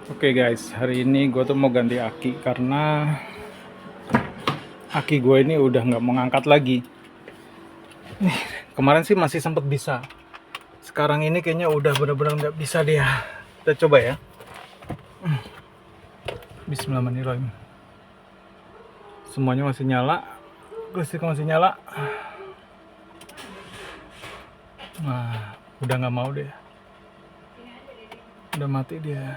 Oke guys, hari ini gue tuh mau ganti aki karena aki gue ini udah nggak mau ngangkat lagi. Kemarin sih masih sempet bisa, sekarang ini kayaknya udah bener-bener nggak bisa dia. Kita coba ya. Bismillahirrahmanirrahim. Semuanya masih nyala, listrik masih nyala. Nah, udah nggak mau deh, udah mati dia.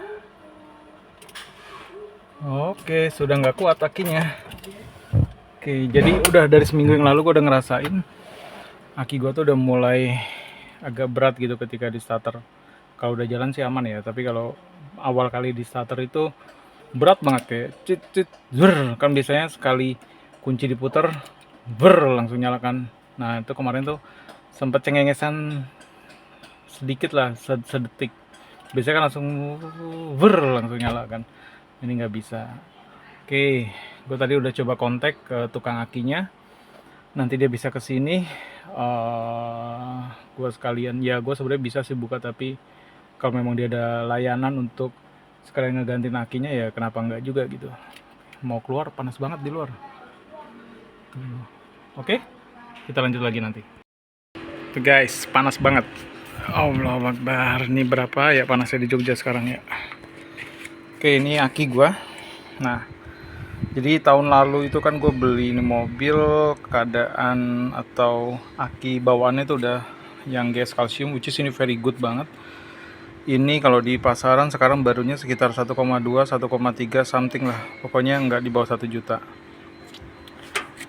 Oke, sudah nggak kuat akinya. Oke, jadi udah dari seminggu yang lalu gue udah ngerasain aki gue tuh udah mulai agak berat gitu ketika di starter. Kalau udah jalan sih aman ya, tapi kalau awal kali di starter itu berat banget, kayak cit cit ber, kan biasanya sekali kunci diputer ber langsung nyalakan. Nah itu kemarin tuh sempet cengengesan sedikit lah, sedetik. Biasanya kan langsung ber langsung nyala kan, ini nggak bisa. Oke, gue tadi udah coba kontak ke tukang akinya, nanti dia bisa kesini. Gue sekalian ya, gue sebenarnya bisa sih buka, tapi kalau memang dia ada layanan untuk sekalian ngegantiin akinya ya kenapa enggak juga gitu. Mau keluar, panas banget di luar. Oke, kita lanjut lagi nanti. Tuh guys, panas banget. Allahu Akbar. Ini berapa ya panasnya di Jogja sekarang ya. Oke, ini aki gua. Nah, jadi tahun lalu itu kan gue beli ini mobil, keadaan atau aki bawaannya itu udah yang gas kalsium, which is ini very good banget. Ini kalau di pasaran sekarang barunya sekitar 1,2, 1,3 something lah. Pokoknya nggak di bawah 1 juta.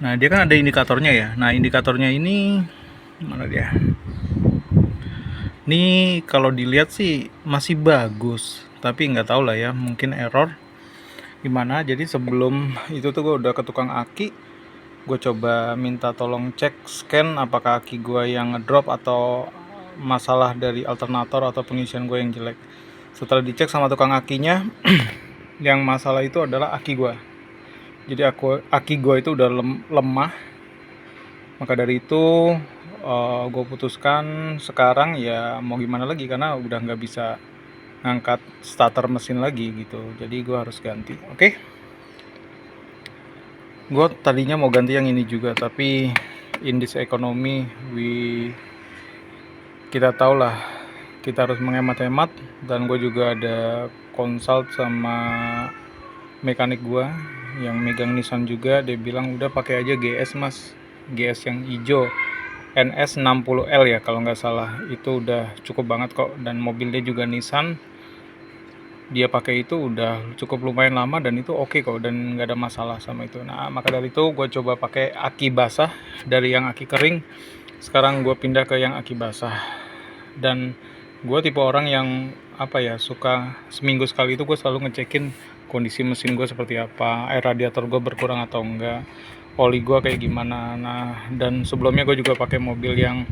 Nah, dia kan ada indikatornya ya. Nah, indikatornya ini mana dia? Ini kalau dilihat sih masih bagus, tapi nggak tahu lah ya, mungkin error gimana. Jadi sebelum itu tuh gue udah ke tukang aki, gue coba minta tolong cek scan apakah aki gue yang ngedrop atau masalah dari alternator atau pengisian gue yang jelek. Setelah dicek sama tukang akinya, yang masalah itu adalah aki gue. Jadi aki gue itu udah lemah. Maka dari itu gue putuskan sekarang ya mau gimana lagi, karena udah nggak bisa ngangkat starter mesin lagi gitu. Jadi gue harus ganti. Oke. Gue tadinya mau ganti yang ini juga, tapi in this economy kita tahu lah, kita harus menghemat-hemat. Dan gue juga ada consult sama mekanik gue yang megang Nissan juga. Dia bilang udah pakai aja GS mas, GS yang hijau NS60L ya kalau nggak salah, itu udah cukup banget kok. Dan mobilnya juga Nissan, dia pakai itu udah cukup lumayan lama dan itu oke kok, dan nggak ada masalah sama itu. Nah maka dari itu gue coba pakai aki basah, dari yang aki kering sekarang gue pindah ke yang aki basah. Dan gue tipe orang yang apa ya, suka seminggu sekali itu gue selalu ngecekin kondisi mesin gue seperti apa, air radiator gue berkurang atau enggak, oli gue kayak gimana. Nah, dan sebelumnya gue juga pakai mobil yang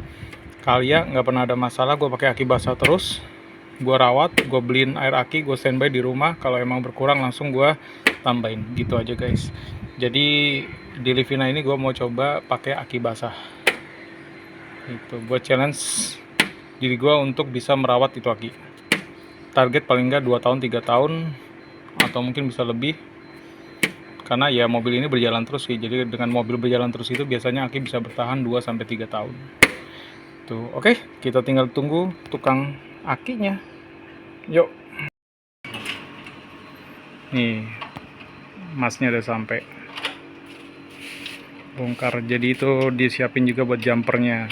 Calya, nggak pernah ada masalah. Gue pakai aki basah terus, gue rawat, gue beliin air aki, gue standby di rumah. Kalau emang berkurang langsung gue tambahin, gitu aja guys. Jadi di Livina ini gue mau coba pakai aki basah. Itu gue challenge diri gue untuk bisa merawat itu aki. Target paling nggak 2 tahun 3 tahun atau mungkin bisa lebih, karena ya mobil ini berjalan terus sih. Jadi dengan mobil berjalan terus itu biasanya aki bisa bertahan 2-3 tahun tuh. Oke, kita tinggal tunggu tukang akinya. Yuk. Nih, masnya udah sampai bongkar. Jadi itu disiapin juga buat jumpernya.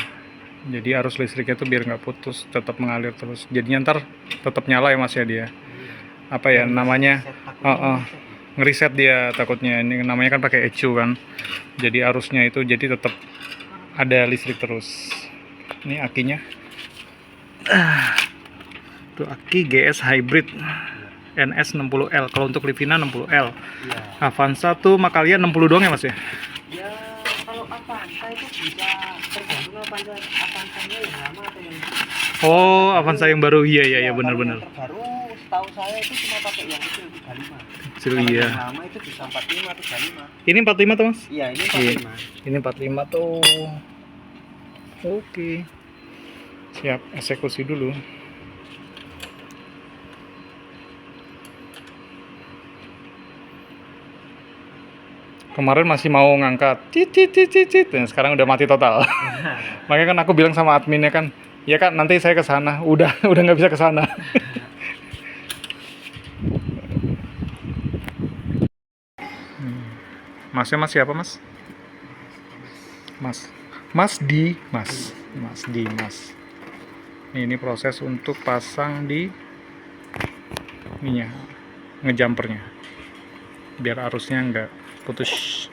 Jadi arus listriknya tuh biar nggak putus, tetap mengalir terus. Jadinya ntar tetap nyala ya mas ya dia. Apa ya namanya? Ngeriset dia takutnya. Ini namanya kan pakai ECU kan. Jadi arusnya itu jadi tetap ada listrik terus. Ini akinya. Tuh aki GS hybrid NS60L. Kalau untuk Livina 60L. Avanza tuh Makalia 60 doang ya mas ya? Ya kalau Avanza itu bisa tergantung Avanzanya yang lama atau yang Oh, Avanza yang baru. Iya benar-benar. Terbaru setahu saya itu cuma pakai yang kecil 35. Kecil Kalau iya. yang lama itu bisa 45 35. Ini 45 tuh mas? Iya, ini 45. Ini 45 tuh. Oke. Siap, eksekusi dulu. Kemarin masih mau ngangkat, cit, dan sekarang udah mati total. Makanya kan aku bilang sama adminnya kan, ya Kak nanti saya ke sana. Udah nggak bisa ke sana. Masnya mas siapa mas? Mas Di. Ini proses untuk pasang di ininya, ngejumpernya, biar arusnya nggak putus.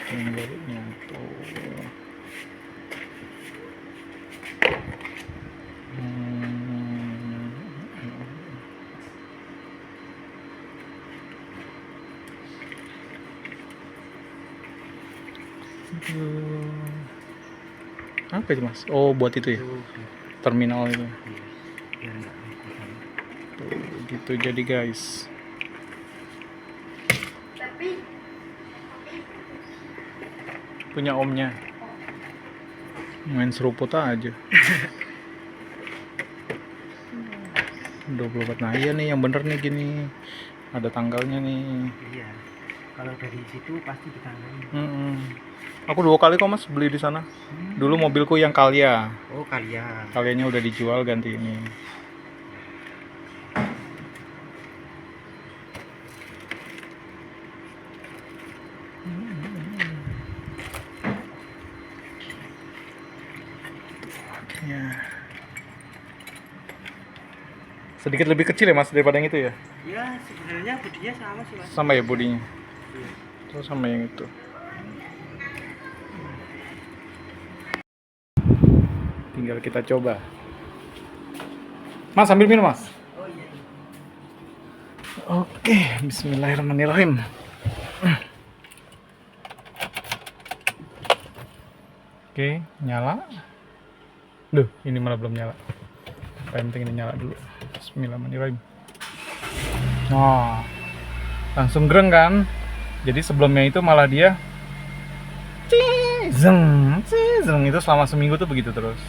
Ini baru nyatu. Apa itu mas? Oh buat itu ya, terminal itu. Tuh, gitu jadi guys. Punya omnya main seruput aja. 24. Nah iya nih yang bener nih gini, ada tanggalnya nih. Iya, kalau dari situ pasti ditangani. Aku 2 kali kok mas beli di sana. Dulu mobilku yang Calya. Oh kalian. Kalyanya udah dijual, ganti ini. Ya. Sedikit lebih kecil ya mas daripada yang itu ya? Ya sebenarnya bodinya sama sih mas. Sama ya bodinya? Iya. Terus sama yang itu. Tinggal kita coba. Mas sambil minum mas. Oh iya. Oke, bismillahirrahmanirrahim. Oke, nyala. Duh, ini malah belum nyala. Penting ini nyala dulu. Bismillahirrahmanirrahim. Nah, langsung gereng kan? Jadi sebelumnya itu malah dia zeng itu selama seminggu tuh begitu terus.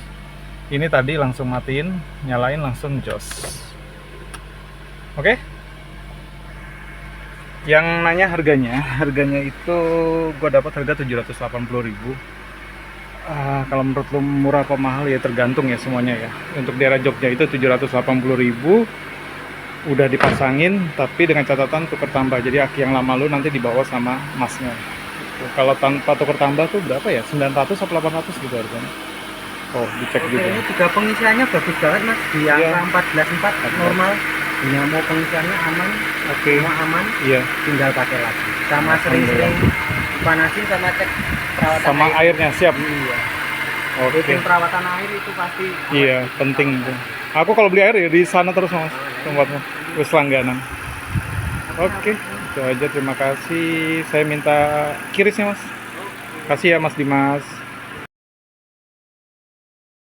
Ini tadi langsung matiin, nyalain langsung jos. Oke? Yang nanya harganya itu gua dapat harga 780.000. Kalau menurut lo murah apa mahal ya tergantung ya semuanya ya. Untuk daerah Jogja itu 780.000 udah dipasangin, tapi dengan catatan tuker tambah. Jadi aki yang lama lu nanti dibawa sama masnya. Gitu. Kalau tanpa tuker tambah tuh berapa ya? 900 atau 800 gitu harganya. Oh, dicek Oke, juga. ini juga pengisiannya bagus banget mas, di angka 14.4 normal. Ya mau pengisiannya aman, Oke. semua aman, Iya. tinggal pakai lagi. Sama sering-sering panasin sama cek perawatan Sama air. airnya siap. Iya. Oke. Rutin perawatan air itu pasti. Iya, penting tuh. Aku kalau beli air ya di sana terus mas, tempatnya. Terus langganan. Oke, itu aja. Terima kasih. Saya minta kirisnya mas. Kasih ya mas Dimas.